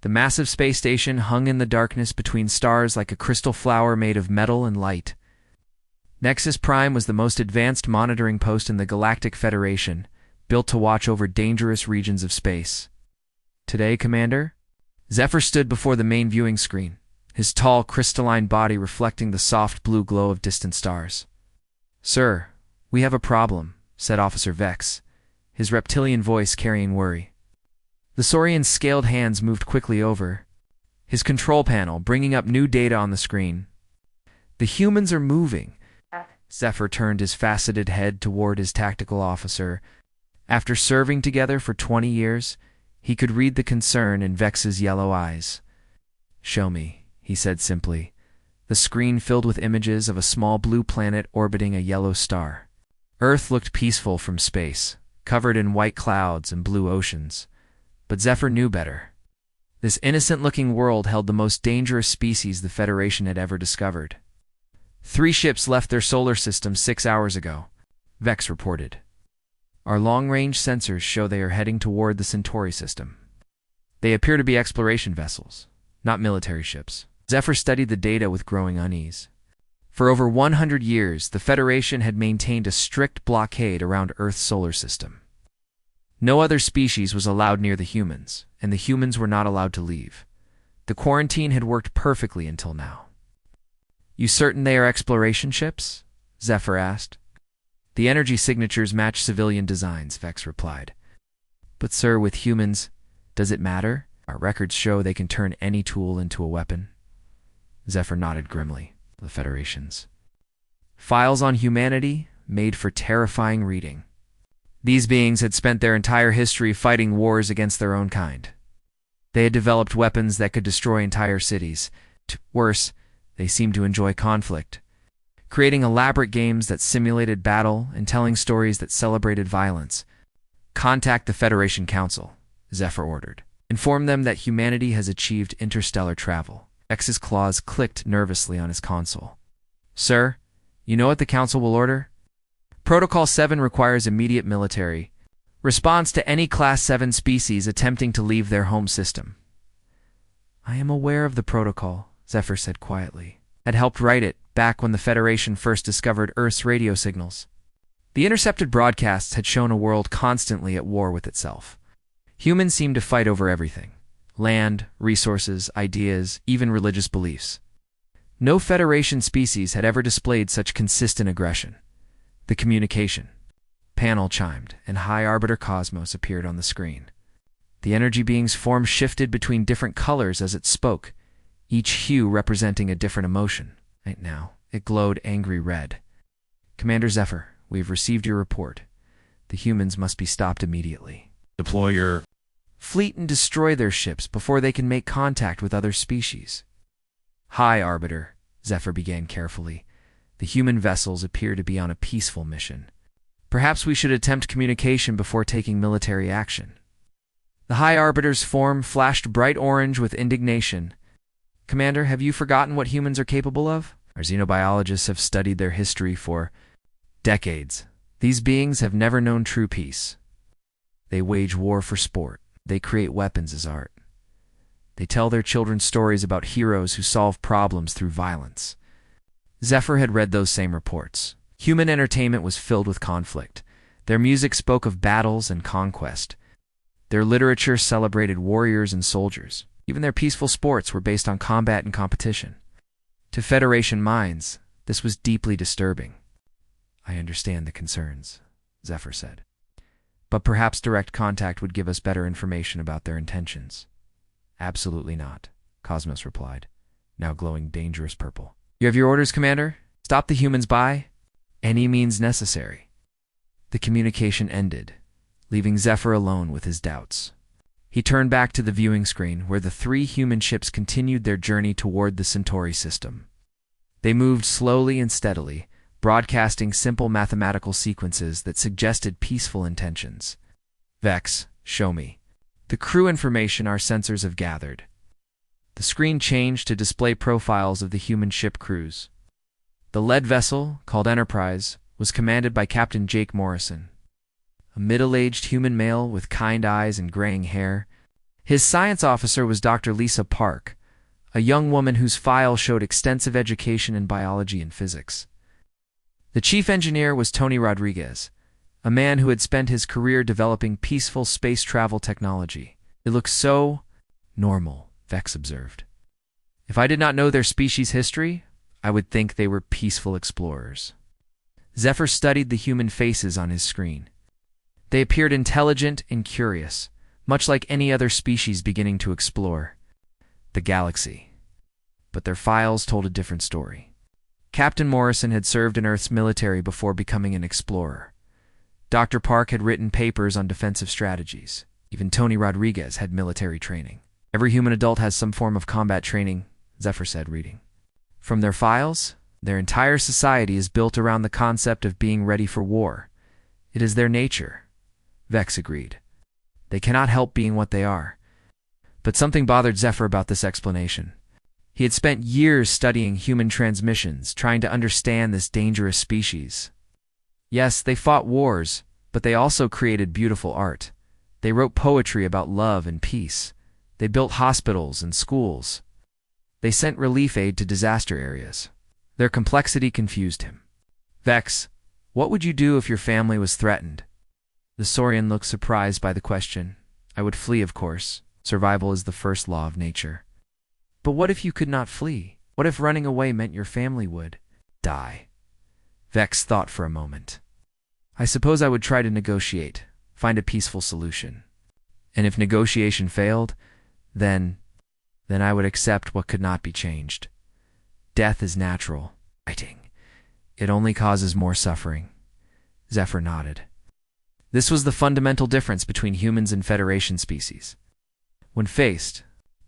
The massive space station hung in the darkness between stars like a crystal flower made of metal and light. Nexus Prime was the most advanced monitoring post in the Galactic Federation, built to watch over dangerous regions of space. Today, Commander? Zephyr stood before the main viewing screen, his tall, crystalline body reflecting the soft blue glow of distant stars. "Sir, we have a problem," said Officer Vex, his reptilian voice carrying worry. The Saurian's scaled hands moved quickly over his control panel, bringing up new data on the screen. "The humans are moving." Zephyr turned his faceted head toward his tactical officer. After serving together for 20 years, he could read the concern in Vex's yellow eyes. "Show me," he said simply. The screen filled with images of a small blue planet orbiting a yellow star. Earth looked peaceful from space, covered in white clouds and blue oceans. But Zephyr knew better. This innocent-looking world held the most dangerous species the Federation had ever discovered. 3 ships left their solar system 6 hours ago, Vex reported. "Our long-range sensors show they are heading toward the Centauri system. They appear to be exploration vessels, not military ships." Zephyr studied the data with growing unease. For over 100 years, the Federation had maintained a strict blockade around Earth's solar system. No other species was allowed near the humans, and the humans were not allowed to leave. The quarantine had worked perfectly until now. "You certain they are exploration ships?" Zephyr asked. "The energy signatures match civilian designs," Vex replied. "But sir, with humans, does it matter? Our records show they can turn any tool into a weapon." Zephyr nodded grimly. The Federation's files on humanity made for terrifying reading. These beings had spent their entire history fighting wars against their own kind. They had developed weapons that could destroy entire cities. Worse, they seemed to enjoy conflict, creating elaborate games that simulated battle and telling stories that celebrated violence. "Contact the Federation Council," Zephyr ordered. "Inform them that humanity has achieved interstellar travel." X's claws clicked nervously on his console. "Sir, you know what the Council will order? Protocol 7 requires immediate military response to any Class 7 species attempting to leave their home system." "I am aware of the protocol," Zephyr said quietly. "Had helped write it back when the Federation first discovered Earth's radio signals." The intercepted broadcasts had shown a world constantly at war with itself. Humans seemed to fight over everything: land, resources, ideas, even religious beliefs. No Federation species had ever displayed such consistent aggression. The communication panel chimed, and High Arbiter Cosmos appeared on the screen. The energy being's form shifted between different colors as it spoke, each hue representing a different emotion. Right now, it glowed angry red. "Commander Zephyr, we have received your report. The humans must be stopped immediately. Deploy your fleet and destroy their ships before they can make contact with other species." "High Arbiter," Zephyr began carefully. "The human vessels appear to be on a peaceful mission. Perhaps we should attempt communication before taking military action." The High Arbiter's form flashed bright orange with indignation. "Commander, have you forgotten what humans are capable of? Our xenobiologists have studied their history for decades. These beings have never known true peace. They wage war for sport. They create weapons as art. They tell their children stories about heroes who solve problems through violence." Zephyr had read those same reports. Human entertainment was filled with conflict. Their music spoke of battles and conquest. Their literature celebrated warriors and soldiers. Even their peaceful sports were based on combat and competition. To Federation minds, this was deeply disturbing. "I understand the concerns," Zephyr said. "But perhaps direct contact would give us better information about their intentions." "Absolutely not," Cosmos replied, now glowing dangerous purple. "You have your orders, Commander? Stop the humans by any means necessary." The communication ended, leaving Zephyr alone with his doubts. He turned back to the viewing screen, where the 3 human ships continued their journey toward the Centauri system. They moved slowly and steadily, broadcasting simple mathematical sequences that suggested peaceful intentions. "Vex, show me the crew information our sensors have gathered." The screen changed to display profiles of the human ship crews. The lead vessel, called Enterprise, was commanded by Captain Jake Morrison, a middle-aged human male with kind eyes and graying hair. His science officer was Dr. Lisa Park, a young woman whose file showed extensive education in biology and physics. The chief engineer was Tony Rodriguez, a man who had spent his career developing peaceful space travel technology. It looks so normal, Vex observed. If I did not know their species' history, I would think they were peaceful explorers. Zephyr studied the human faces on his screen. They appeared intelligent and curious, much like any other species beginning to explore the galaxy. But their files told a different story. Captain Morrison had served in Earth's military before becoming an explorer. Dr. Park had written papers on defensive strategies. Even Tony Rodriguez had military training. Every human adult has some form of combat training, Zephyr said, reading. From their files, their entire society is built around the concept of being ready for war. It is their nature. Vex agreed. They cannot help being what they are. But something bothered Zephyr about this explanation. He had spent years studying human transmissions, trying to understand this dangerous species. Yes, they fought wars, but they also created beautiful art. They wrote poetry about love and peace. They built hospitals and schools. They sent relief aid to disaster areas. Their complexity confused him. Vex, what would you do if your family was threatened? The Saurian looked surprised by the question. I would flee, of course. Survival is the first law of nature. But what if you could not flee? What if running away meant your family would die? Vex thought for a moment. I suppose I would try to negotiate, find a peaceful solution. And if negotiation failed, then I would accept what could not be changed. Death is natural. Fighting. It only causes more suffering. Zephyr nodded. This was the fundamental difference between humans and Federation species. When faced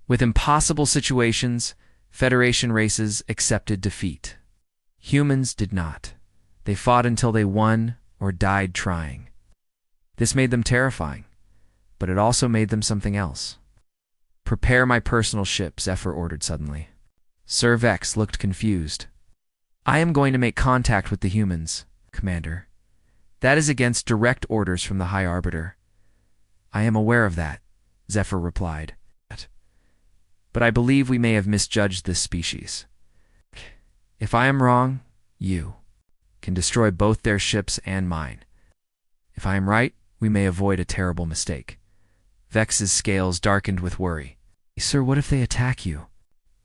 with impossible situations, Federation races accepted defeat. Humans did not. They fought until they won or died trying. This made them terrifying, but it also made them something else. Prepare my personal ship, Zephyr ordered suddenly. Sir Vex looked confused. I am going to make contact with the humans, Commander. That is against direct orders from the High Arbiter. I am aware of that, Zephyr replied. But I believe we may have misjudged this species. If I am wrong, you can destroy both their ships and mine. If I am right, we may avoid a terrible mistake. Vex's scales darkened with worry. Sir, what if they attack you?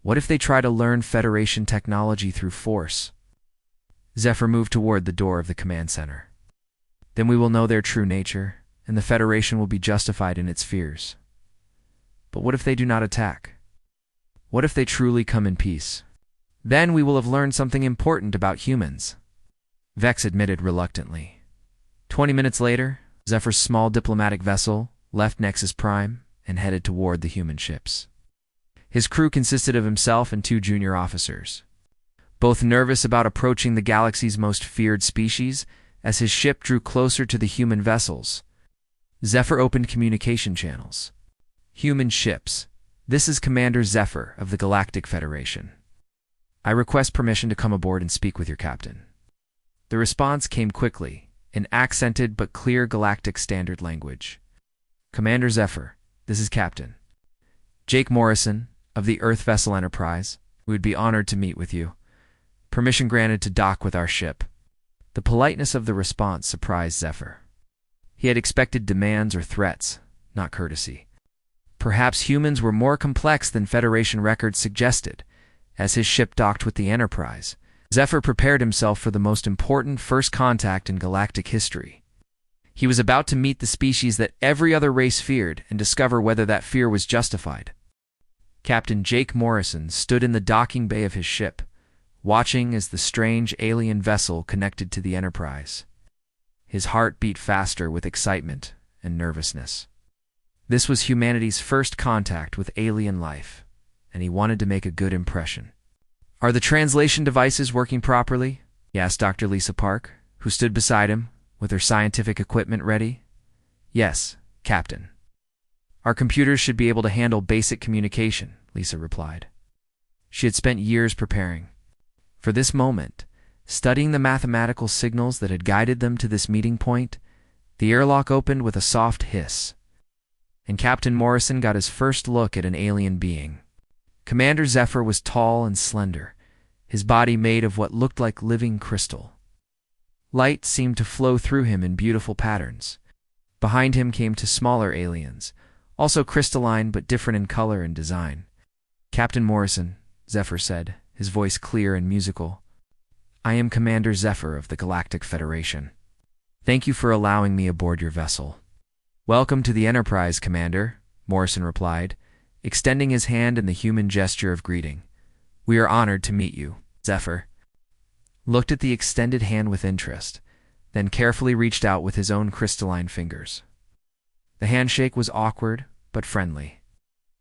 What if they try to learn Federation technology through force? Zephyr moved toward the door of the command center. Then we will know their true nature, and the Federation will be justified in its fears. But what if they do not attack? What if they truly come in peace? Then we will have learned something important about humans. Vex admitted reluctantly. 20 minutes later, Zephyr's small diplomatic vessel left Nexus Prime and headed toward the human ships. His crew consisted of himself and 2 junior officers. Both nervous about approaching the galaxy's most feared species, as his ship drew closer to the human vessels, Zephyr opened communication channels. Human ships. This is Commander Zephyr of the Galactic Federation. I request permission to come aboard and speak with your captain. The response came quickly, in accented but clear galactic standard language. Commander Zephyr, this is Captain Jake Morrison of the Earth Vessel Enterprise. We would be honored to meet with you. Permission granted to dock with our ship. The politeness of the response surprised Zephyr. He had expected demands or threats, not courtesy. Perhaps humans were more complex than Federation records suggested. As his ship docked with the Enterprise, Zephyr prepared himself for the most important first contact in galactic history. He was about to meet the species that every other race feared and discover whether that fear was justified. Captain Jake Morrison stood in the docking bay of his ship, watching as the strange alien vessel connected to the Enterprise. His heart beat faster with excitement and nervousness. This was humanity's first contact with alien life, and he wanted to make a good impression. Are the translation devices working properly? He asked Dr. Lisa Park, who stood beside him, with her scientific equipment ready. Yes, Captain. Our computers should be able to handle basic communication, Lisa replied. She had spent years preparing for this moment, studying the mathematical signals that had guided them to this meeting point. The airlock opened with a soft hiss, and Captain Morrison got his first look at an alien being. Commander Zephyr was tall and slender, his body made of what looked like living crystal. Light seemed to flow through him in beautiful patterns. Behind him came two smaller aliens, also crystalline but different in color and design. "Captain Morrison," Zephyr said, his voice clear and musical. "I am Commander Zephyr of the Galactic Federation. Thank you for allowing me aboard your vessel." "Welcome to the Enterprise, Commander," Morrison replied, extending his hand in the human gesture of greeting. "We are honored to meet you." Zephyr looked at the extended hand with interest, then carefully reached out with his own crystalline fingers. The handshake was awkward, but friendly.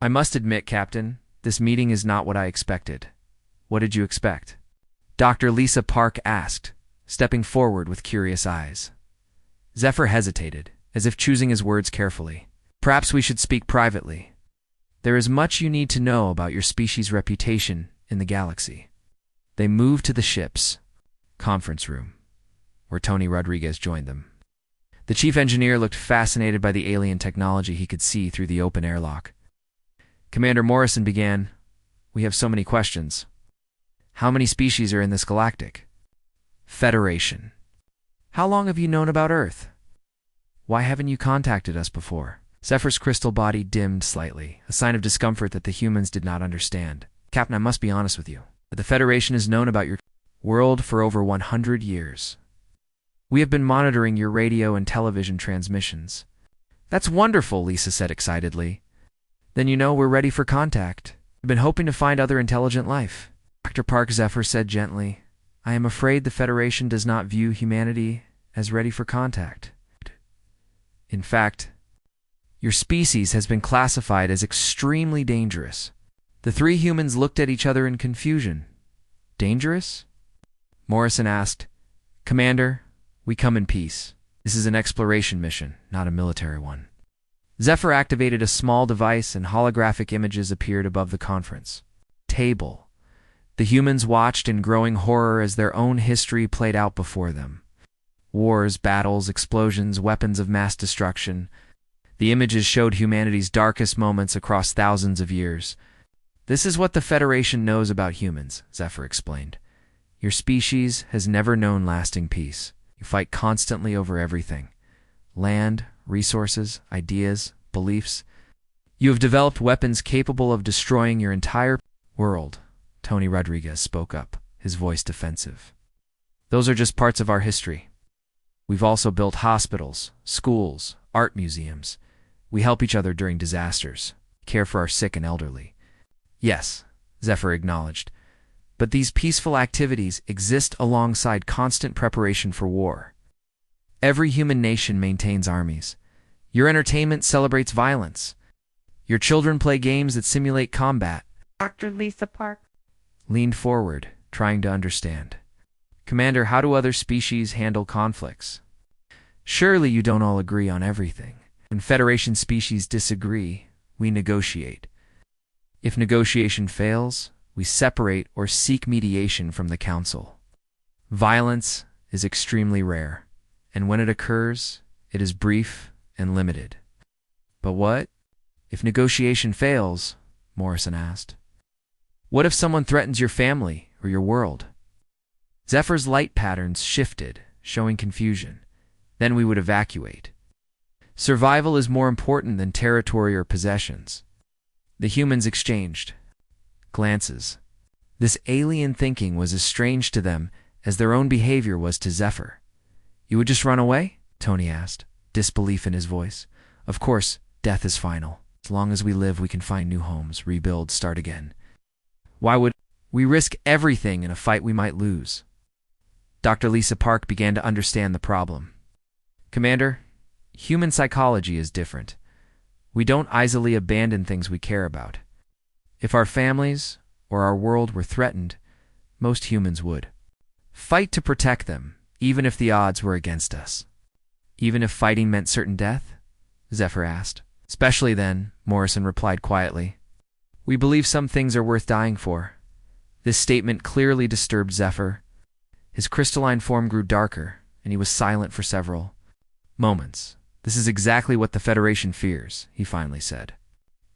"I must admit, Captain, this meeting is not what I expected." "What did you expect?" Dr. Lisa Park asked, stepping forward with curious eyes. Zephyr hesitated, as if choosing his words carefully. "Perhaps we should speak privately. There is much you need to know about your species' reputation in the galaxy." They moved to the ship's conference room, where Tony Rodriguez joined them. The chief engineer looked fascinated by the alien technology he could see through the open airlock. Commander Morrison began, "We have so many questions. How many species are in this galactic Federation? How long have you known about Earth? Why haven't you contacted us before?" Zephyr's crystal body dimmed slightly, a sign of discomfort that the humans did not understand. "Captain, I must be honest with you. The Federation has known about your world for over 100 years. We have been monitoring your radio and television transmissions." "That's wonderful," Lisa said excitedly. "Then you know we're ready for contact. We've been hoping to find other intelligent life." Dr. Park, Zephyr said gently, "I am afraid the Federation does not view humanity as ready for contact. In fact, your species has been classified as extremely dangerous." The three humans looked at each other in confusion. "Dangerous?" Morrison asked. "Commander, we come in peace. This is an exploration mission, not a military one." Zephyr activated a small device and holographic images appeared above the conference table. The humans watched in growing horror as their own history played out before them. Wars, battles, explosions, weapons of mass destruction. The images showed humanity's darkest moments across thousands of years. "This is what the Federation knows about humans," Zephyr explained. "Your species has never known lasting peace. You fight constantly over everything. Land, resources, ideas, beliefs. You have developed weapons capable of destroying your entire world." Tony Rodriguez spoke up, his voice defensive. "Those are just parts of our history. We've also built hospitals, schools, art museums. We help each other during disasters, care for our sick and elderly." "Yes," Zephyr acknowledged, "but these peaceful activities exist alongside constant preparation for war. Every human nation maintains armies. Your entertainment celebrates violence. Your children play games that simulate combat." Dr. Lisa Park leaned forward, trying to understand. "Commander, how do other species handle conflicts? Surely you don't all agree on everything. When Federation species disagree, we negotiate. If negotiation fails, we separate or seek mediation from the Council. Violence is extremely rare, and when it occurs, it is brief and limited." "But what if negotiation fails?" Morrison asked. "What if someone threatens your family or your world?" Zephyr's light patterns shifted, showing confusion. "Then we would evacuate. Survival is more important than territory or possessions." The humans exchanged glances. This alien thinking was as strange to them as their own behavior was to Zephyr. "You would just run away?" Tony asked, disbelief in his voice. "Of course, death is final. As long as we live, we can find new homes, rebuild, start again. Why would we risk everything in a fight we might lose?" Dr. Lisa Park began to understand the problem. "Commander, human psychology is different. We don't easily abandon things we care about. If our families or our world were threatened, most humans would fight to protect them, even if the odds were against us." "Even if fighting meant certain death?" Zephyr asked. "Especially then," Morrison replied quietly. "We believe some things are worth dying for." This statement clearly disturbed Zephyr. His crystalline form grew darker, and he was silent for several moments. This is exactly what the Federation fears, he finally said.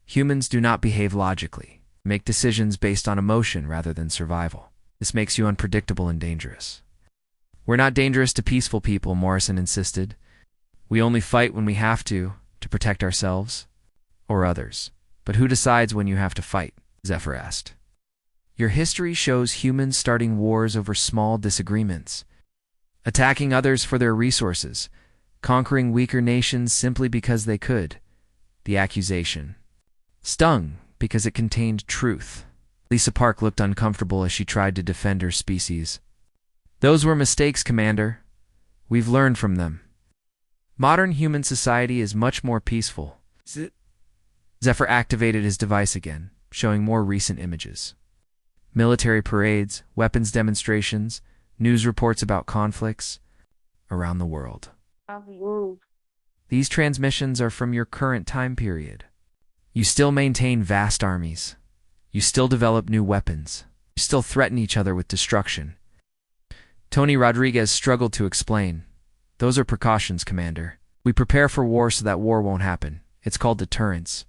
Humans do not behave logically, make decisions based on emotion rather than survival. This makes you unpredictable and dangerous. We're not dangerous to peaceful people, Morrison insisted. We only fight when we have to protect ourselves or others. But who decides when you have to fight? Zephyr asked. Your history shows humans starting wars over small disagreements, attacking others for their resources, conquering weaker nations simply because they could. The accusation stung because it contained truth. Lisa Park looked uncomfortable as she tried to defend her species. Those were mistakes, Commander. We've learned from them. Modern human society is much more peaceful. Zephyr activated his device again, showing more recent images. Military parades, weapons demonstrations, news reports about conflicts around the world. These transmissions are from your current time period. You still maintain vast armies. You still develop new weapons. You still threaten each other with destruction. Tony Rodriguez struggled to explain. Those are precautions, Commander. We prepare for war so that war won't happen. It's called deterrence.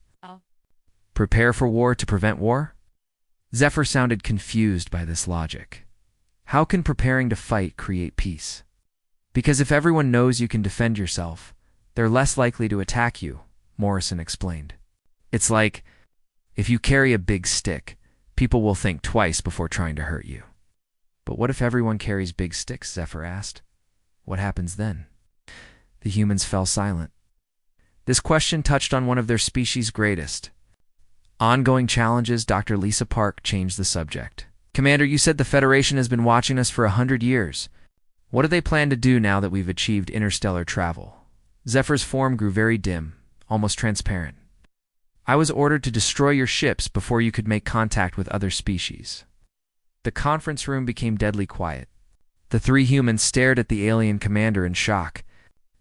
Prepare for war to prevent war? Zephyr sounded confused by this logic. How can preparing to fight create peace? Because if everyone knows you can defend yourself, they're less likely to attack you, Morrison explained. It's like, if you carry a big stick, people will think twice before trying to hurt you. But what if everyone carries big sticks? Zephyr asked. What happens then? The humans fell silent. This question touched on one of their species' greatest ongoing challenges. Dr. Lisa Park changed the subject. Commander, you said the Federation has been watching us for 100 years. What do they plan to do now that we've achieved interstellar travel? Zephyr's form grew very dim, almost transparent. I was ordered to destroy your ships before you could make contact with other species. The conference room became deadly quiet. The three humans stared at the alien commander in shock.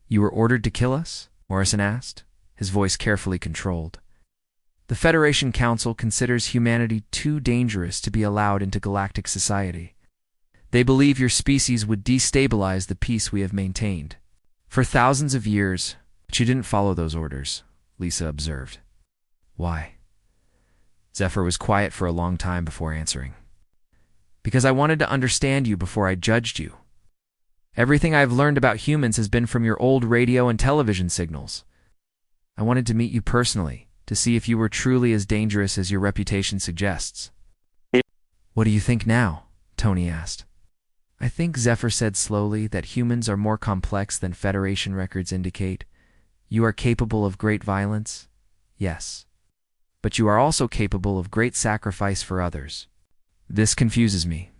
You were ordered to kill us? Morrison asked, his voice carefully controlled. The Federation Council considers humanity too dangerous to be allowed into galactic society. They believe your species would destabilize the peace we have maintained. For thousands of years, but you didn't follow those orders, Lisa observed. Why? Zephyr was quiet for a long time before answering. Because I wanted to understand you before I judged you. Everything I've learned about humans has been from your old radio and television signals. I wanted to meet you personally, to see if you were truly as dangerous as your reputation suggests. What do you think now? Tony asked. I think, Zephyr said slowly, that humans are more complex than Federation records indicate. You are capable of great violence, yes. But you are also capable of great sacrifice for others. This confuses me.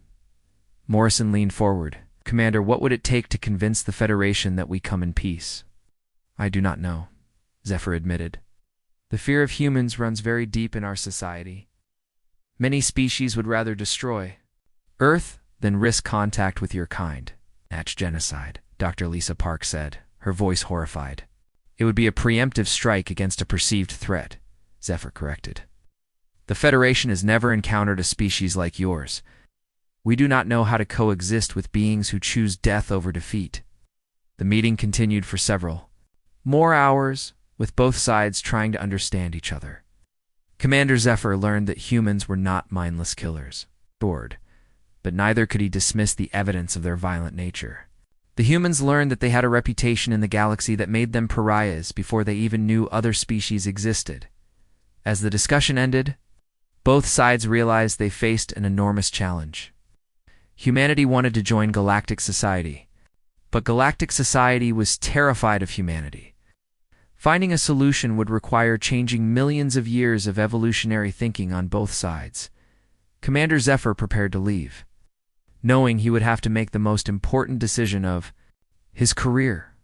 Morrison leaned forward. Commander, what would it take to convince the Federation that we come in peace? I do not know, Zephyr admitted. The fear of humans runs very deep in our society. Many species would rather destroy Earth than risk contact with your kind. That's genocide, Dr. Lisa Park said, her voice horrified. It would be a preemptive strike against a perceived threat, Zephyr corrected. The Federation has never encountered a species like yours. We do not know how to coexist with beings who choose death over defeat. The meeting continued for several more hours, with both sides trying to understand each other. Commander Zephyr learned that humans were not mindless killers, but neither could he dismiss the evidence of their violent nature. The humans learned that they had a reputation in the galaxy that made them pariahs before they even knew other species existed. As the discussion ended, both sides realized they faced an enormous challenge. Humanity wanted to join galactic society, but galactic society was terrified of humanity. Finding a solution would require changing millions of years of evolutionary thinking on both sides. Commander Zephyr prepared to leave, knowing he would have to make the most important decision of his career.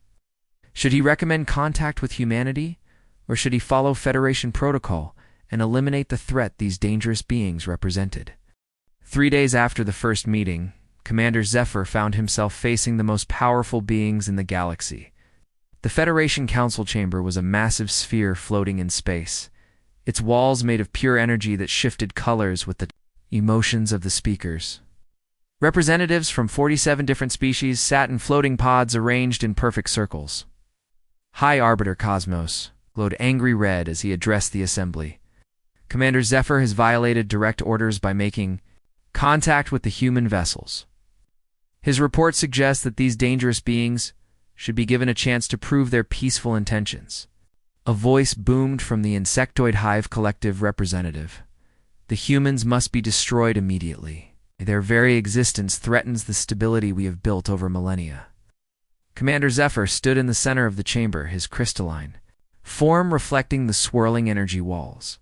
Should he recommend contact with humanity, or should he follow Federation protocol and eliminate the threat these dangerous beings represented? 3 days after the first meeting, Commander Zephyr found himself facing the most powerful beings in the galaxy. The Federation Council Chamber was a massive sphere floating in space, its walls made of pure energy that shifted colors with the emotions of the speakers. Representatives from 47 different species sat in floating pods arranged in perfect circles. High Arbiter Cosmos glowed angry red as he addressed the assembly. Commander Zephyr has violated direct orders by making contact with the human vessels. His report suggests that these dangerous beings should be given a chance to prove their peaceful intentions. A voice boomed from the Insectoid Hive Collective representative. The humans must be destroyed immediately. Their very existence threatens the stability we have built over millennia. Commander Zephyr stood in the center of the chamber, his crystalline form reflecting the swirling energy walls.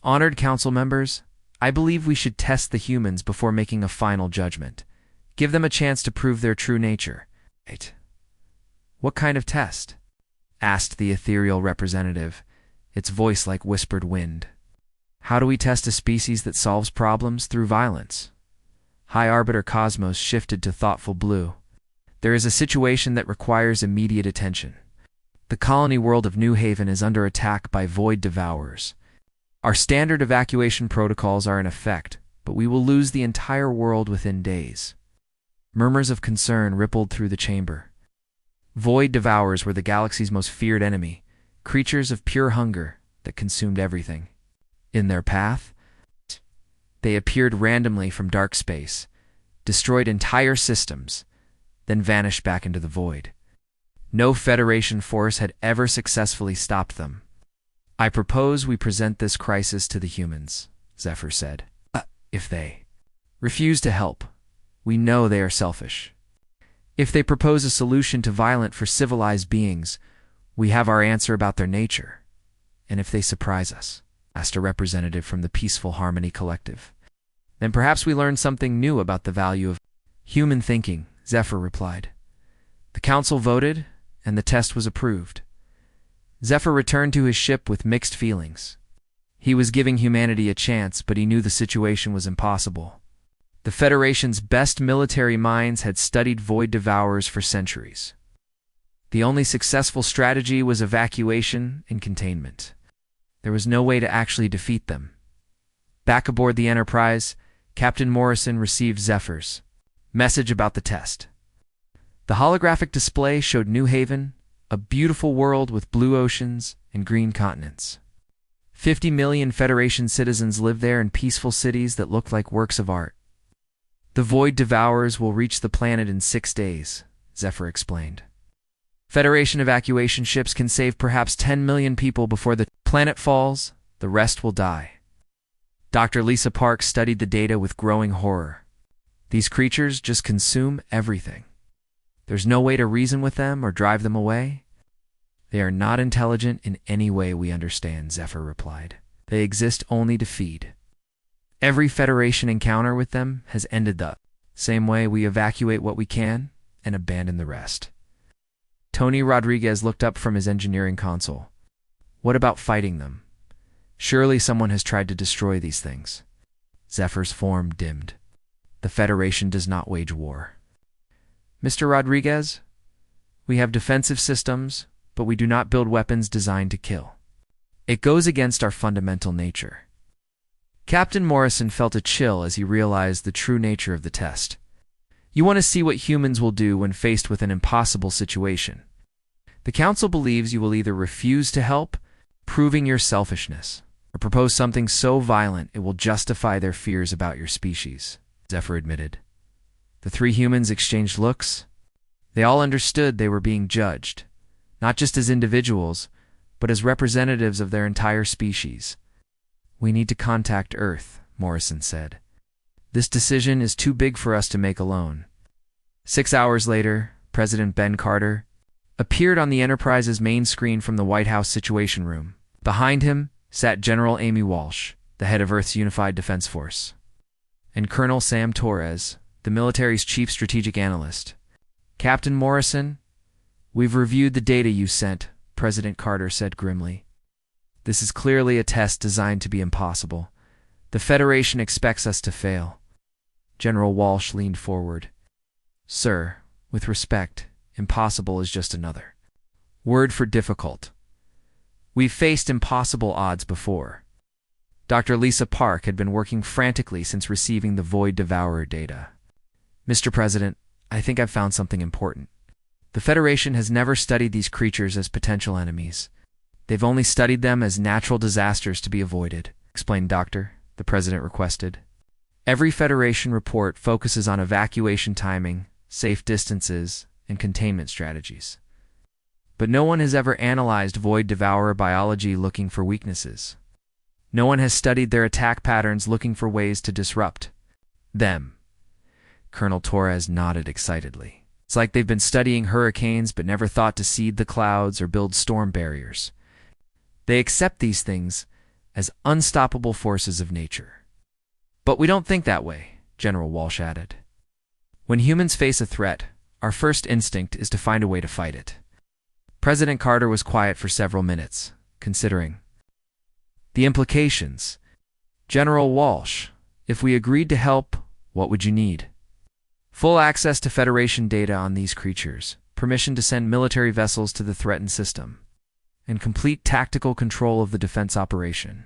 Honored council members, I believe we should test the humans before making a final judgment. Give them a chance to prove their true nature. Right. What kind of test? Asked the ethereal representative, its voice like whispered wind. How do we test a species that solves problems through violence? High Arbiter Cosmos shifted to thoughtful blue. There is a situation that requires immediate attention. The colony world of New Haven is under attack by void devourers. Our standard evacuation protocols are in effect, but we will lose the entire world within days. Murmurs of concern rippled through the chamber. Void devourers were the galaxy's most feared enemy, creatures of pure hunger that consumed everything. In their path, they appeared randomly from dark space, destroyed entire systems, then vanished back into the void. No Federation force had ever successfully stopped them. I propose we present this crisis to the humans, Zephyr said. If they refuse to help, we know they are selfish. If they propose a solution to violence for civilized beings, we have our answer about their nature. And if they surprise us, asked a representative from the Peaceful Harmony Collective, then perhaps we learn something new about the value of human thinking, Zephyr replied. The council voted, and the test was approved. Zephyr returned to his ship with mixed feelings. He was giving humanity a chance, but he knew the situation was impossible. The Federation's best military minds had studied void devourers for centuries. The only successful strategy was evacuation and containment. There was no way to actually defeat them. Back aboard the Enterprise, Captain Morrison received Zephyr's message about the test. The holographic display showed New Haven, a beautiful world with blue oceans and green continents. 50 million Federation citizens live there in peaceful cities that looked like works of art. The Void Devourers will reach the planet in 6 days, Zephyr explained. Federation evacuation ships can save perhaps 10 million people before the planet falls. The rest will die. Dr. Lisa Park studied the data with growing horror. These creatures just consume everything. There's no way to reason with them or drive them away. They are not intelligent in any way we understand, Zephyr replied. They exist only to feed. Every Federation encounter with them has ended the same way. We evacuate what we can and abandon the rest. Tony Rodriguez looked up from his engineering console. What about fighting them? Surely someone has tried to destroy these things. Zephyr's form dimmed. The Federation does not wage war. Mr. Rodriguez, we have defensive systems, but we do not build weapons designed to kill. It goes against our fundamental nature. Captain Morrison felt a chill as he realized the true nature of the test. You want to see what humans will do when faced with an impossible situation. The Council believes you will either refuse to help, proving your selfishness, or propose something so violent it will justify their fears about your species, Zephyr admitted. The 3 humans exchanged looks. They all understood they were being judged, not just as individuals, but as representatives of their entire species. We need to contact Earth, Morrison said. This decision is too big for us to make alone. 6 hours later, President Ben Carter appeared on the Enterprise's main screen from the White House Situation Room. Behind him sat General Amy Walsh, the head of Earth's Unified Defense Force, and Colonel Sam Torres, the military's chief strategic analyst. Captain Morrison, we've reviewed the data you sent, President Carter said grimly. This is clearly a test designed to be impossible. The Federation expects us to fail. General Walsh leaned forward. Sir, with respect, impossible is just another word for difficult. We've faced impossible odds before. Dr. Lisa Park had been working frantically since receiving the Void Devourer data. Mr. President, I think I've found something important. The Federation has never studied these creatures as potential enemies. They've only studied them as natural disasters to be avoided, explained Doctor, the President requested. Every Federation report focuses on evacuation timing, safe distances, and containment strategies. But no one has ever analyzed Void Devourer biology looking for weaknesses. No one has studied their attack patterns looking for ways to disrupt them. Colonel Torres nodded excitedly. It's like they've been studying hurricanes but never thought to seed the clouds or build storm barriers. They accept these things as unstoppable forces of nature. But we don't think that way, General Walsh added. When humans face a threat, our first instinct is to find a way to fight it. President Carter was quiet for several minutes, considering the implications. General Walsh, if we agreed to help, what would you need? Full access to Federation data on these creatures, permission to send military vessels to the threatened system, and complete tactical control of the defense operation.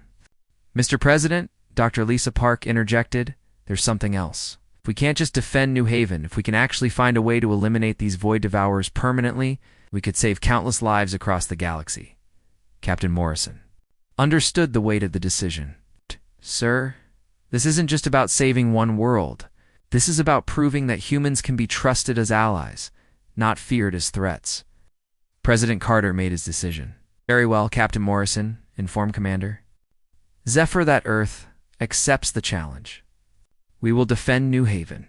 Mr. President, Dr. Lisa Park interjected, there's something else. If we can't just defend New Haven, if we can actually find a way to eliminate these Void Devourers permanently, we could save countless lives across the galaxy. Captain Morrison understood the weight of the decision. Sir, this isn't just about saving one world. This is about proving that humans can be trusted as allies, not feared as threats. President Carter made his decision. Very well, Captain Morrison, informed Commander. Zephyr, that Earth, accepts the challenge. We will defend New Haven.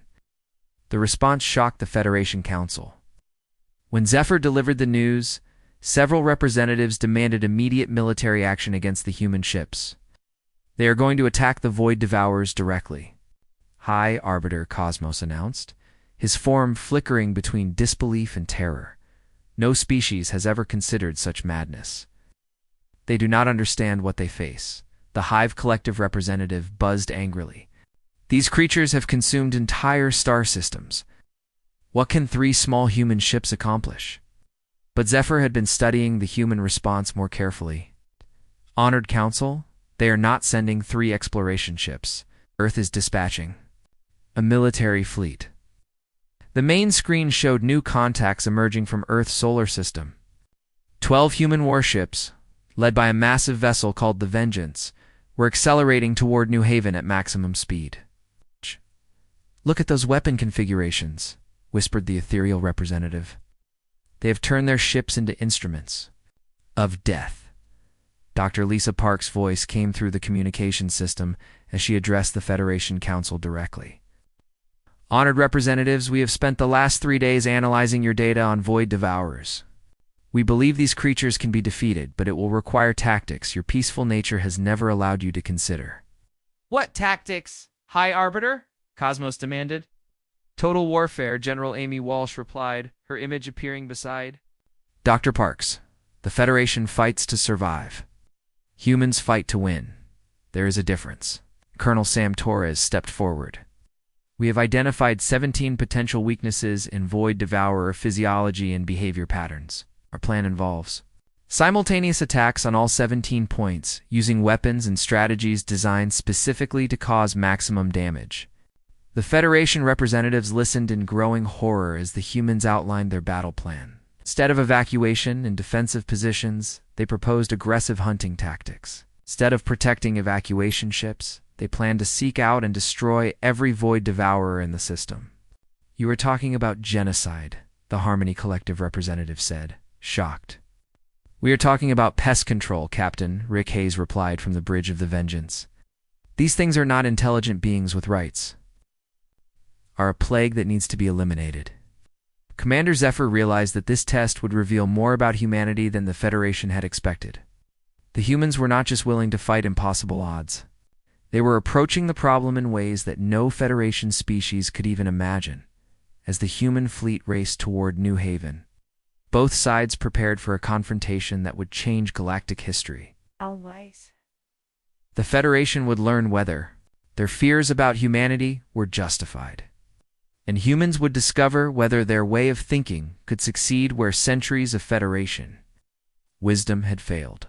The response shocked the Federation Council. When Zephyr delivered the news, several representatives demanded immediate military action against the human ships. They are going to attack the Void Devourers directly, High Arbiter Cosmos announced, his form flickering between disbelief and terror. No species has ever considered such madness. They do not understand what they face. The Hive Collective representative buzzed angrily. These creatures have consumed entire star systems. What can 3 small human ships accomplish? But Zephyr had been studying the human response more carefully. Honored Council, they are not sending 3 exploration ships. Earth is dispatching a military fleet. The main screen showed new contacts emerging from Earth's solar system. 12 human warships, led by a massive vessel called the Vengeance, were accelerating toward New Haven at maximum speed. Look at those weapon configurations, whispered the ethereal representative. They have turned their ships into instruments of death. Dr. Lisa Park's voice came through the communication system as she addressed the Federation Council directly. Honored representatives, we have spent the last 3 days analyzing your data on Void Devourers. We believe these creatures can be defeated, but it will require tactics your peaceful nature has never allowed you to consider. What tactics, High Arbiter? Cosmos demanded. Total warfare, General Amy Walsh replied, her image appearing beside. Dr. Parks, the Federation fights to survive. Humans fight to win. There is a difference. Colonel Sam Torres stepped forward. We have identified 17 potential weaknesses in Void Devourer physiology and behavior patterns. Our plan involves simultaneous attacks on all 17 points, using weapons and strategies designed specifically to cause maximum damage. The Federation representatives listened in growing horror as the humans outlined their battle plan. Instead of evacuation and defensive positions, they proposed aggressive hunting tactics. Instead of protecting evacuation ships, they planned to seek out and destroy every Void Devourer in the system. You are talking about genocide, the Harmony Collective representative said, shocked. We are talking about pest control, Captain, Rick Hayes replied from the bridge of the Vengeance. These things are not intelligent beings with rights. Are a plague that needs to be eliminated. Commander Zephyr realized that this test would reveal more about humanity than the Federation had expected. The humans were not just willing to fight impossible odds. They were approaching the problem in ways that no Federation species could even imagine. As the human fleet raced toward New Haven, both sides prepared for a confrontation that would change galactic history. Always. The Federation would learn whether their fears about humanity were justified. And humans would discover whether their way of thinking could succeed where centuries of Federation wisdom had failed.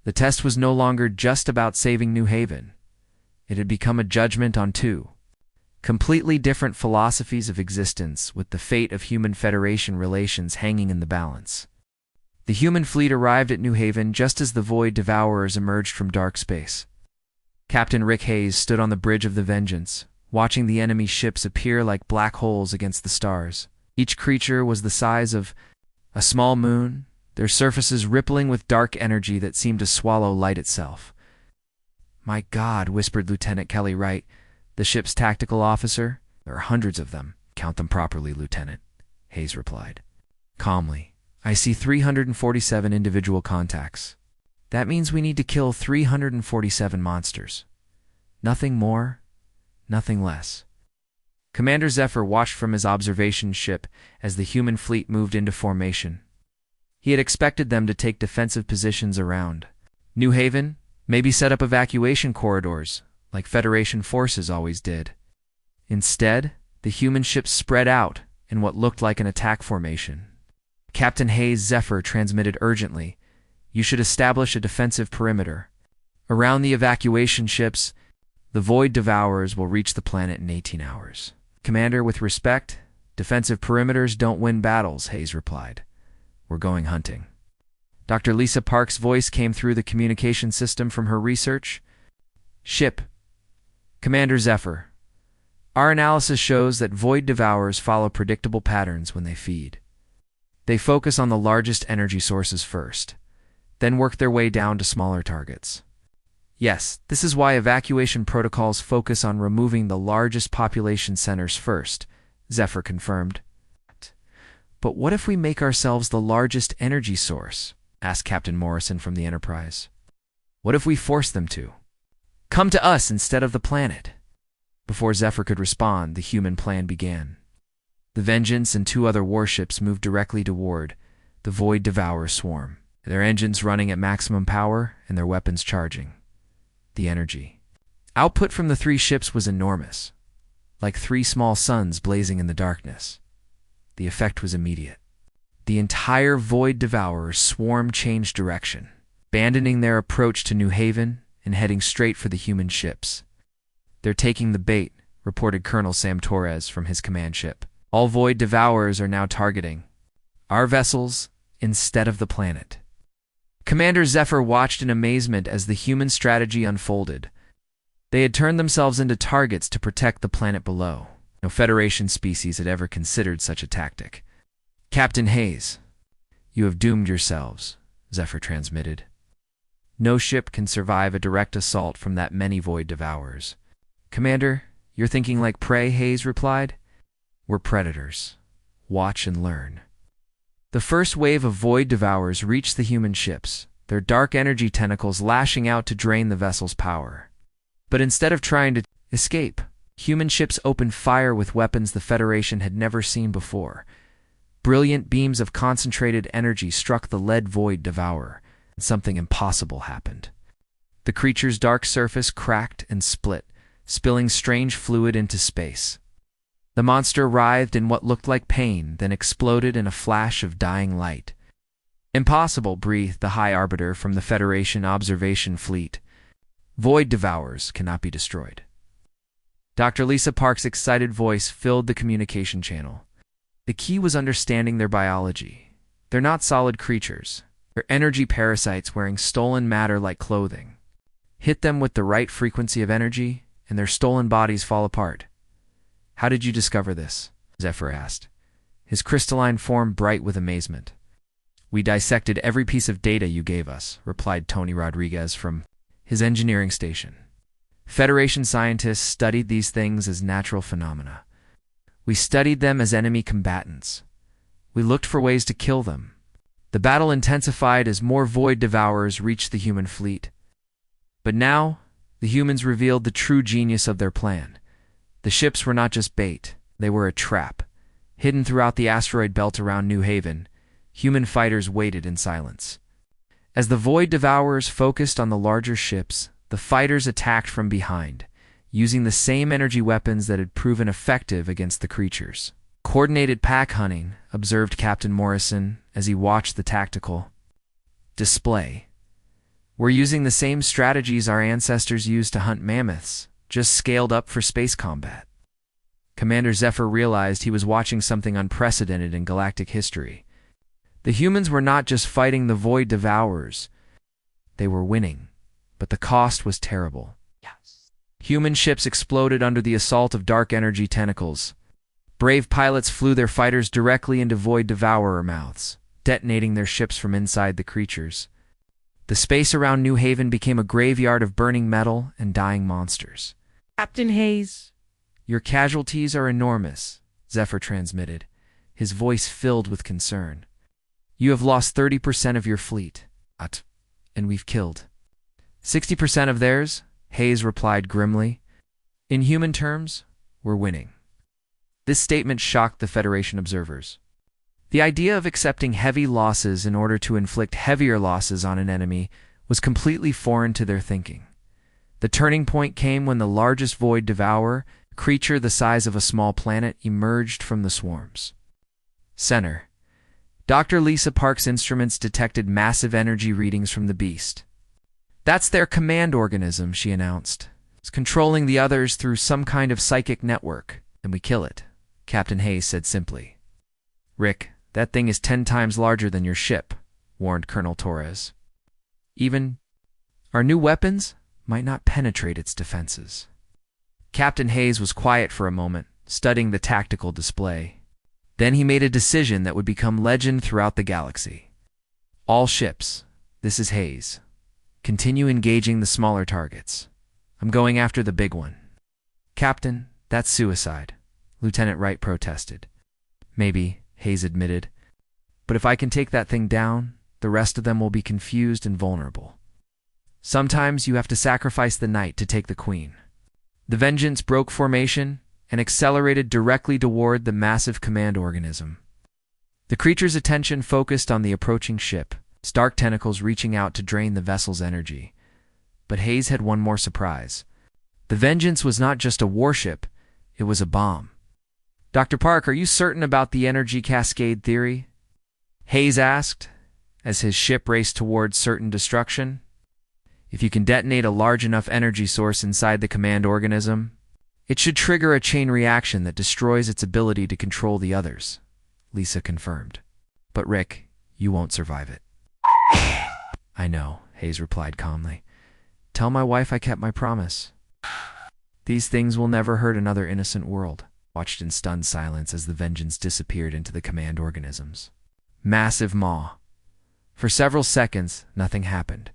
The test was no longer just about saving New Haven. It had become a judgment on 2 Completely different philosophies of existence, with the fate of human Federation relations hanging in the balance. The human fleet arrived at New Haven just as the Void Devourers emerged from dark space. Captain Rick Hayes stood on the bridge of the Vengeance, watching the enemy ships appear like black holes against the stars. Each creature was the size of a small moon, their surfaces rippling with dark energy that seemed to swallow light itself. "My God," whispered Lieutenant Kelly Wright, the ship's tactical officer. "There are hundreds of them." "Count them properly, Lieutenant," Hayes replied. Calmly, "I see 347 individual contacts. That means we need to kill 347 monsters. Nothing more, nothing less." Commander Zephyr watched from his observation ship as the human fleet moved into formation. He had expected them to take defensive positions around New Haven, maybe set up evacuation corridors, like Federation forces always did. Instead, the human ships spread out in what looked like an attack formation. Captain Hayes Zephyr transmitted urgently, "You should establish a defensive perimeter. Around the evacuation ships, the Void Devourers will reach the planet in 18 hours. "Commander, with respect, defensive perimeters don't win battles," Hayes replied. "We're going hunting." Dr. Lisa Park's voice came through the communication system from her research. "Ship. Commander Zephyr. Our analysis shows that Void Devourers follow predictable patterns when they feed. They focus on the largest energy sources first, then work their way down to smaller targets. Yes, this is why evacuation protocols focus on removing the largest population centers first," Zephyr confirmed. "But what if we make ourselves the largest energy source?" asked Captain Morrison from the Enterprise. "What if we force them to? Come to us instead of the planet?" Before Zephyr could respond, the human plan began. The Vengeance and 2 other warships moved directly toward the Void Devourer swarm, their engines running at maximum power and their weapons charging. The energy output from the 3 ships was enormous, like 3 small suns blazing in the darkness. The effect was immediate. The entire Void Devourer swarm changed direction, abandoning their approach to New Haven and heading straight for the human ships. "They're taking the bait," reported Colonel Sam Torres from his command ship. "All Void Devourers are now targeting our vessels instead of the planet." Commander Zephyr watched in amazement as the human strategy unfolded. They had turned themselves into targets to protect the planet below. No Federation species had ever considered such a tactic. "Captain Hayes, you have doomed yourselves," Zephyr transmitted. "No ship can survive a direct assault from that many Void Devourers." "Commander, you're thinking like prey," Hayes replied. "We're predators. Watch and learn." The first wave of Void Devourers reached the human ships, their dark energy tentacles lashing out to drain the vessel's power. But instead of trying to escape, human ships opened fire with weapons the Federation had never seen before. Brilliant beams of concentrated energy struck the lead Void Devourer, and something impossible happened. The creature's dark surface cracked and split, spilling strange fluid into space. The monster writhed in what looked like pain, then exploded in a flash of dying light. "Impossible," breathed the High Arbiter from the Federation observation fleet. "Void Devourers cannot be destroyed." Dr. Lisa Park's excited voice filled the communication channel. The key was understanding their biology. They're not solid creatures. They're energy parasites wearing stolen matter like clothing. Hit them with the right frequency of energy, and their stolen bodies fall apart. "How did you discover this?" Zephyr asked, his crystalline form bright with amazement. "We dissected every piece of data you gave us," replied Tony Rodriguez from his engineering station. "Federation scientists studied these things as natural phenomena. We studied them as enemy combatants. We looked for ways to kill them. The battle intensified as more Void Devourers reached the human fleet. But now, the humans revealed the true genius of their plan. The ships were not just bait, they were a trap. Hidden throughout the asteroid belt around New Haven, human fighters waited in silence. As the Void Devourers focused on the larger ships, the fighters attacked from behind, using the same energy weapons that had proven effective against the creatures. "Coordinated pack hunting," observed Captain Morrison as he watched the tactical display. "We're using the same strategies our ancestors used to hunt mammoths, just scaled up for space combat." Commander Zephyr realized he was watching something unprecedented in galactic history. The humans were not just fighting the Void Devourers. They were winning, but the cost was terrible. Yes. Human ships exploded under the assault of dark energy tentacles. Brave pilots flew their fighters directly into Void Devourer mouths, detonating their ships from inside the creatures. The space around New Haven became a graveyard of burning metal and dying monsters. Captain Hayes. Your casualties are enormous, Zephyr transmitted, his voice filled with concern. You have lost 30% of your fleet, and we've killed 60% of theirs, Hayes replied grimly. In human terms, we're winning. This statement shocked the Federation observers. The idea of accepting heavy losses in order to inflict heavier losses on an enemy was completely foreign to their thinking. The turning point came when the largest Void Devourer, a creature the size of a small planet, emerged from the swarms. Center. Dr. Lisa Park's instruments detected massive energy readings from the beast. That's their command organism, she announced. It's controlling the others through some kind of psychic network, and we kill it, Captain Hayes said simply. Rick, that thing is 10 times larger than your ship, warned Colonel Torres. Even our new weapons might not penetrate its defenses. Captain Hayes was quiet for a moment, studying the tactical display. Then he made a decision that would become legend throughout the galaxy. All ships, this is Hayes. Continue engaging the smaller targets. I'm going after the big one. Captain, that's suicide, Lieutenant Wright protested. Maybe, Hayes admitted. But if I can take that thing down, the rest of them will be confused and vulnerable. Sometimes you have to sacrifice the knight to take the queen. The Vengeance broke formation and accelerated directly toward the massive command organism. The creature's attention focused on the approaching ship, its dark tentacles reaching out to drain the vessel's energy. But Hayes had one more surprise. The Vengeance was not just a warship, it was a bomb. Dr. Park, are you certain about the energy cascade theory? Hayes asked, as his ship raced towards certain destruction. If you can detonate a large enough energy source inside the command organism, it should trigger a chain reaction that destroys its ability to control the others, Lisa confirmed. But Rick, you won't survive it. I know, Hayes replied calmly. Tell my wife I kept my promise. These things will never hurt another innocent world, watched in stunned silence as the Vengeance disappeared into the command organisms. Massive maw. For several seconds, nothing happened.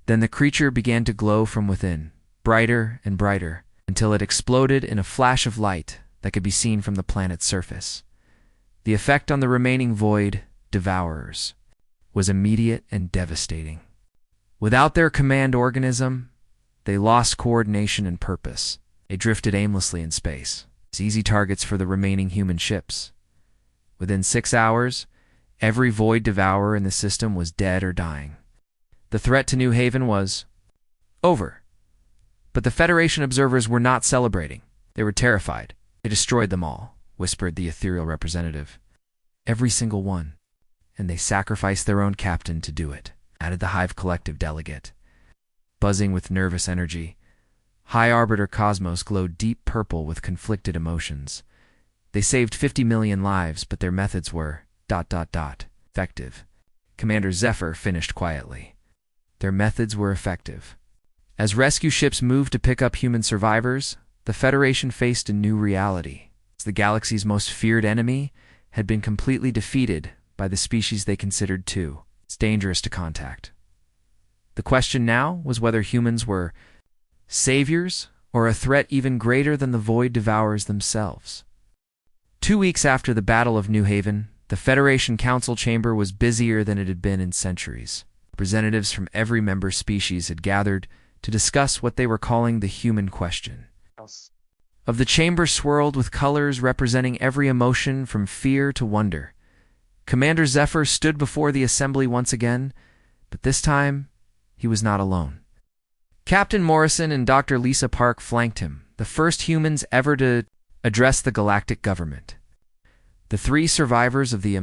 Then the creature began to glow from within, brighter and brighter, until it exploded in a flash of light that could be seen from the planet's surface. The effect on the remaining Void Devourers was immediate and devastating. Without their command organism, they lost coordination and purpose. They drifted aimlessly in space, as easy targets for the remaining human ships. Within 6 hours, every Void Devourer in the system was dead or dying. The threat to New Haven was over. But the Federation observers were not celebrating. They were terrified. They destroyed them all, whispered the ethereal representative. Every single one. And they sacrificed their own captain to do it, added the Hive Collective delegate. Buzzing with nervous energy, High Arbiter Cosmos glowed deep purple with conflicted emotions. They saved 50 million lives, but their methods were ... effective. Commander Zephyr finished quietly. Their methods were effective. As rescue ships moved to pick up human survivors, the Federation faced a new reality. As the galaxy's most feared enemy had been completely defeated by the species they considered too dangerous to contact. The question now was whether humans were saviors or a threat even greater than the Void Devourers themselves. 2 weeks after the Battle of New Haven, the Federation Council chamber was busier than it had been in centuries. Representatives from every member species had gathered to discuss what they were calling the human question. Of the chamber swirled with colors representing every emotion from fear to wonder. Commander Zephyr stood before the assembly once again, but this time he was not alone. Captain Morrison and Dr. Lisa Park flanked him, the first humans ever to address the galactic government. The 3 survivors of the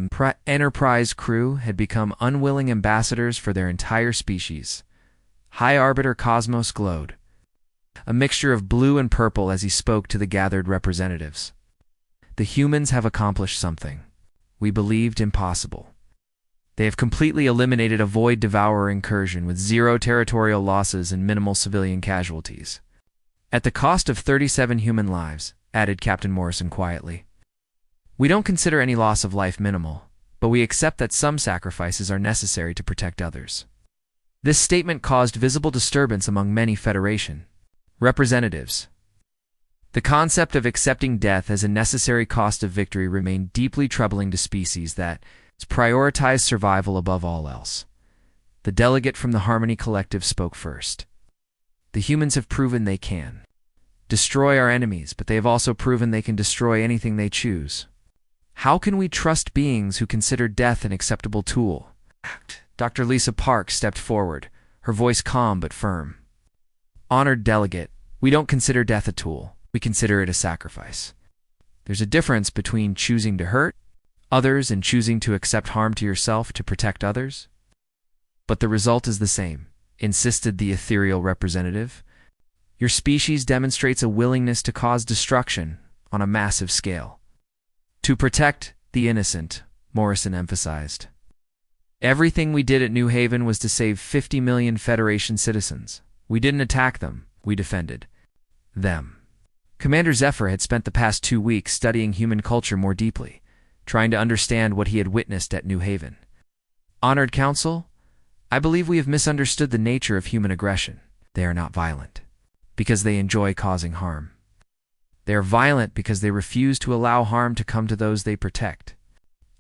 Enterprise crew had become unwilling ambassadors for their entire species. High Arbiter Cosmos glowed, a mixture of blue and purple as he spoke to the gathered representatives. The humans have accomplished something we believed impossible. They have completely eliminated a Void Devourer incursion with zero territorial losses and minimal civilian casualties. At the cost of 37 human lives, added Captain Morrison quietly. We don't consider any loss of life minimal, but we accept that some sacrifices are necessary to protect others. This statement caused visible disturbance among many Federation representatives. The concept of accepting death as a necessary cost of victory remained deeply troubling to species that prioritize survival above all else. The delegate from the Harmony Collective spoke first. The humans have proven they can destroy our enemies, but they have also proven they can destroy anything they choose. How can we trust beings who consider death an acceptable tool? Dr. Lisa Park stepped forward, her voice calm but firm. Honored delegate, we don't consider death a tool. We consider it a sacrifice. There's a difference between choosing to hurt others and choosing to accept harm to yourself to protect others. But the result is the same, insisted the ethereal representative. Your species demonstrates a willingness to cause destruction on a massive scale. To protect the innocent, Morrison emphasized. Everything we did at New Haven was to save 50 million Federation citizens. We didn't attack them, we defended them. Commander Zephyr had spent the past 2 weeks studying human culture more deeply, trying to understand what he had witnessed at New Haven. Honored Council, I believe we have misunderstood the nature of human aggression. They are not violent because they enjoy causing harm. They are violent because they refuse to allow harm to come to those they protect.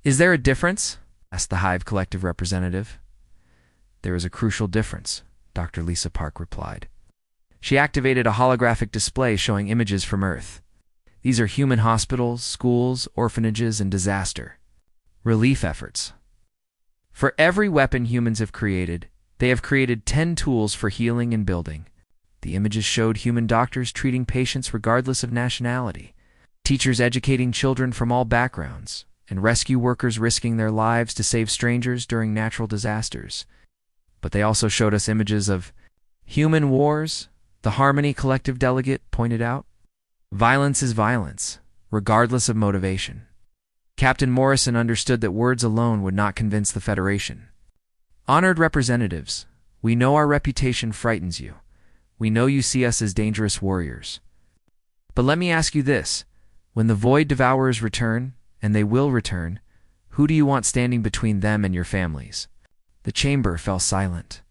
Is there a difference? Asked the Hive Collective representative. There is a crucial difference, Dr. Lisa Park replied. She activated a holographic display showing images from Earth. These are human hospitals, schools, orphanages, and disaster relief efforts. For every weapon humans have created, they have created 10 tools for healing and building. The images showed human doctors treating patients regardless of nationality, teachers educating children from all backgrounds, and rescue workers risking their lives to save strangers during natural disasters. But they also showed us images of human wars, the Harmony Collective delegate pointed out. Violence is violence, regardless of motivation. Captain Morrison understood that words alone would not convince the Federation. Honored representatives, we know our reputation frightens you. We know you see us as dangerous warriors. But let me ask you this. When the Void Devourers return, and they will return, who do you want standing between them and your families? The chamber fell silent.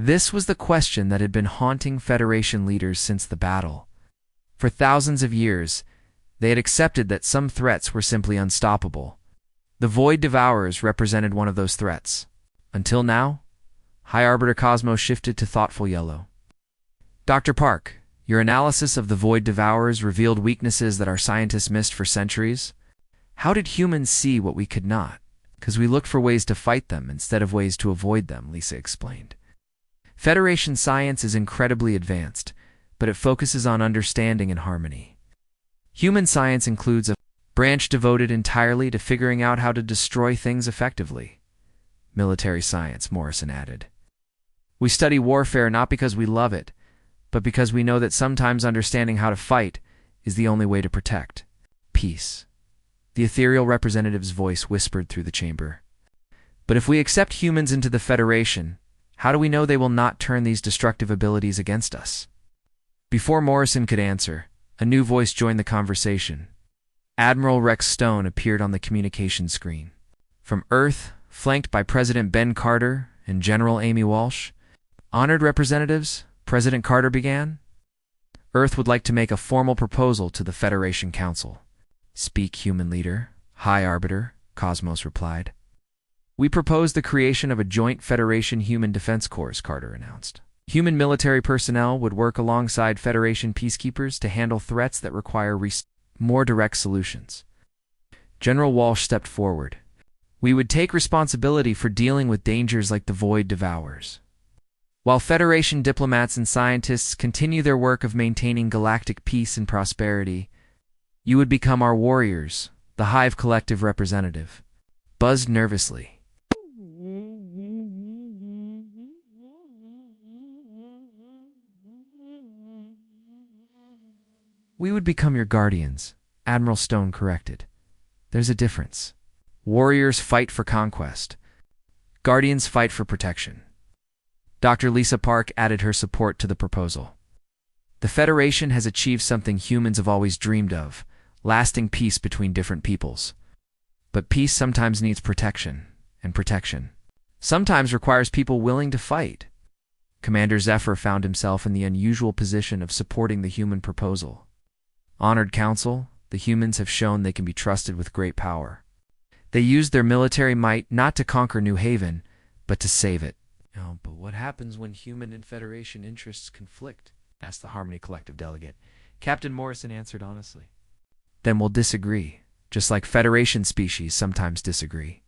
This was the question that had been haunting Federation leaders since the battle. For thousands of years, they had accepted that some threats were simply unstoppable. The Void Devourers represented one of those threats. Until now, High Arbiter Cosmos shifted to thoughtful yellow. Dr. Park, your analysis of the Void Devourers revealed weaknesses that our scientists missed for centuries. How did humans see what we could not? Because we looked for ways to fight them instead of ways to avoid them, Lisa explained. Federation science is incredibly advanced, but it focuses on understanding and harmony. Human science includes a branch devoted entirely to figuring out how to destroy things effectively. Military science, Morrison added. We study warfare not because we love it, but because we know that sometimes understanding how to fight is the only way to protect peace. The ethereal representative's voice whispered through the chamber. But if we accept humans into the Federation, how do we know they will not turn these destructive abilities against us? Before Morrison could answer, a new voice joined the conversation. Admiral Rex Stone appeared on the communication screen. From Earth, flanked by President Ben Carter and General Amy Walsh, honored representatives, President Carter began. Earth would like to make a formal proposal to the Federation Council. Speak, human leader, High Arbiter, Cosmos replied. We propose the creation of a joint Federation Human Defense Corps, Carter announced. Human military personnel would work alongside Federation peacekeepers to handle threats that require more direct solutions. General Walsh stepped forward. We would take responsibility for dealing with dangers like the Void Devourers. While Federation diplomats and scientists continue their work of maintaining galactic peace and prosperity, you would become our warriors, the Hive Collective representative buzzed nervously. We would become your guardians, Admiral Stone corrected. There's a difference. Warriors fight for conquest. Guardians fight for protection. Dr. Lisa Park added her support to the proposal. The Federation has achieved something humans have always dreamed of, lasting peace between different peoples. But peace sometimes needs protection, and protection sometimes requires people willing to fight. Commander Zephyr found himself in the unusual position of supporting the human proposal. Honored Council, the humans have shown they can be trusted with great power. They used their military might not to conquer New Haven, but to save it. Oh, but what happens when human and Federation interests conflict? Asked the Harmony Collective delegate. Captain Morrison answered honestly. Then we'll disagree, just like Federation species sometimes disagree.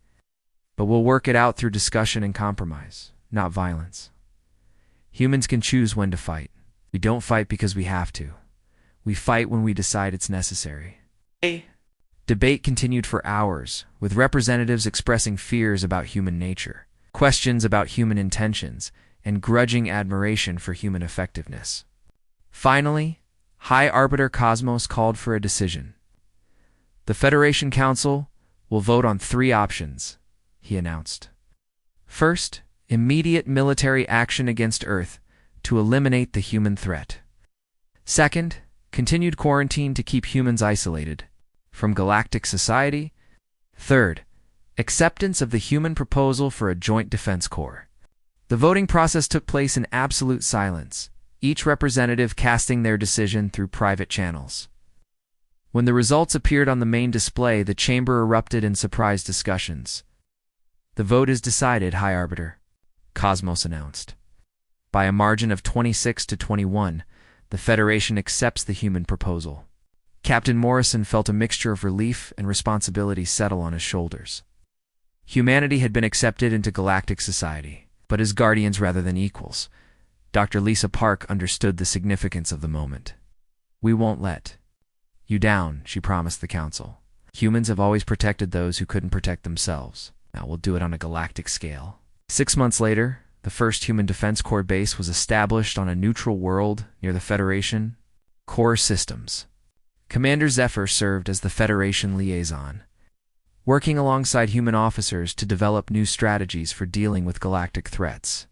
But we'll work it out through discussion and compromise, not violence. Humans can choose when to fight. We don't fight because we have to. We fight when we decide it's necessary. Debate continued for hours, with representatives expressing fears about human nature, questions about human intentions, and grudging admiration for human effectiveness. Finally, High Arbiter Cosmos called for a decision. The Federation Council will vote on 3 options, he announced. First, immediate military action against Earth to eliminate the human threat. Second, continued quarantine to keep humans isolated from galactic society. Third, acceptance of the human proposal for a joint defense corps. The voting process took place in absolute silence, each representative casting their decision through private channels. When the results appeared on the main display, the chamber erupted in surprise discussions. The vote is decided, High Arbiter, Cosmos announced. By a margin of 26 to 21, the Federation accepts the human proposal. Captain Morrison felt a mixture of relief and responsibility settle on his shoulders. Humanity had been accepted into galactic society, but as guardians rather than equals. Dr. Lisa Park understood the significance of the moment. We won't let you down, she promised the Council. Humans have always protected those who couldn't protect themselves. Now we'll do it on a galactic scale. 6 months later, the first Human Defense Corps base was established on a neutral world near the Federation core systems. Commander Zephyr served as the Federation liaison, working alongside human officers to develop new strategies for dealing with galactic threats.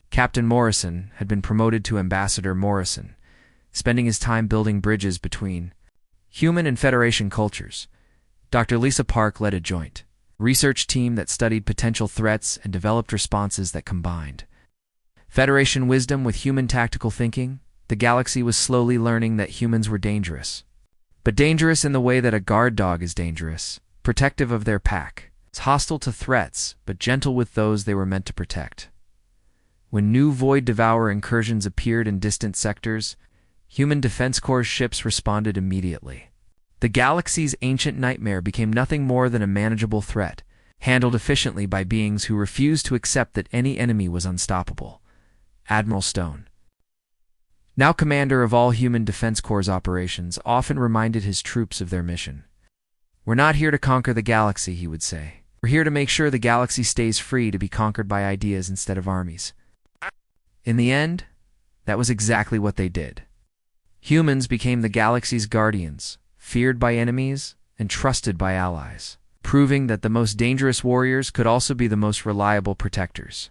Captain Morrison had been promoted to Ambassador Morrison, spending his time building bridges between human and Federation cultures. Dr. Lisa Park led a joint research team that studied potential threats and developed responses that combined Federation wisdom with human tactical thinking. The galaxy was slowly learning that humans were dangerous. But dangerous in the way that a guard dog is dangerous, protective of their pack. It's hostile to threats, but gentle with those they were meant to protect. When new Void Devourer incursions appeared in distant sectors, Human Defense Corps ships responded immediately. The galaxy's ancient nightmare became nothing more than a manageable threat, handled efficiently by beings who refused to accept that any enemy was unstoppable. Admiral Stone, now commander of all Human Defense Corps operations, often reminded his troops of their mission. We're not here to conquer the galaxy, he would say. We're here to make sure the galaxy stays free to be conquered by ideas instead of armies. In the end, that was exactly what they did. Humans became the galaxy's guardians, feared by enemies and trusted by allies, proving that the most dangerous warriors could also be the most reliable protectors.